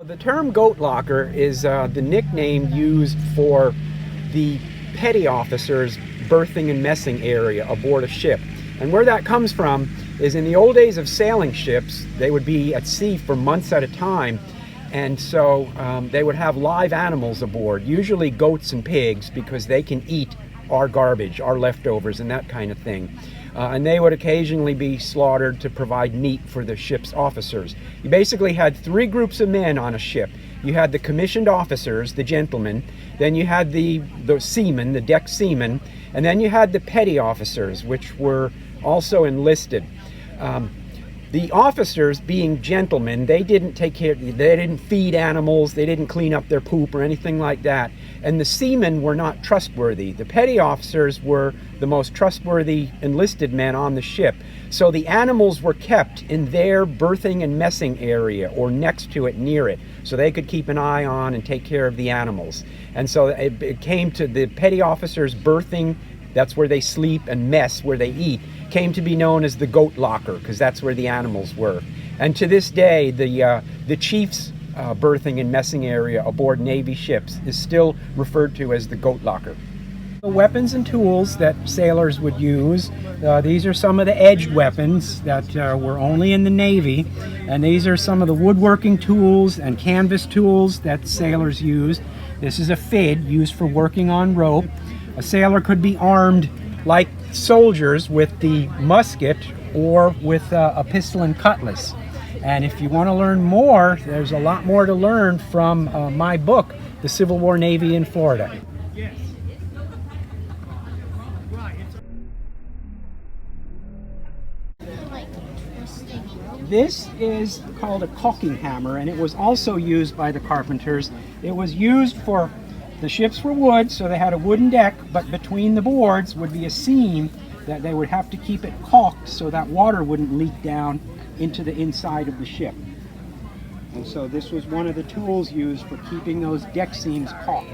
The term goat locker is the nickname used for the petty officer's berthing and messing area aboard a ship. And where that comes from is in the old days of sailing ships, they would be at sea for months at a time, and so they would have live animals aboard, usually goats and pigs, because they can eat our garbage, our leftovers, and that kind of thing. And they would occasionally be slaughtered to provide meat for the ship's officers. You basically had three groups of men on a ship. You had the commissioned officers, the gentlemen, then you had the seamen, the deck seamen, and then you had the petty officers, which were also enlisted. The officers, being gentlemen, they didn't take care, they didn't feed animals, they didn't clean up their poop or anything like that. And the seamen were not trustworthy. The petty officers were the most trustworthy enlisted men on the ship. So the animals were kept in their berthing and messing area or next to it, near it, so they could keep an eye on and take care of the animals. And so it came to the petty officers berthing, that's where they sleep, and mess, where they eat, came to be known as the goat locker, because that's where the animals were. And to this day, the chief's berthing and messing area aboard Navy ships is still referred to as the goat locker. The weapons and tools that sailors would use, these are some of the edged weapons that were only in the Navy, and these are some of the woodworking tools and canvas tools that sailors used. This is a fid used for working on rope. A sailor could be armed like soldiers with the musket or with a pistol and cutlass. And if you want to learn more, there's a lot more to learn from my book, The Civil War Navy in Florida. This is called a caulking hammer, and it was also used by the carpenters. It was used for, the ships were wood, so they had a wooden deck, but between the boards would be a seam that they would have to keep it caulked so that water wouldn't leak down into the inside of the ship. And so this was one of the tools used for keeping those deck seams caulked.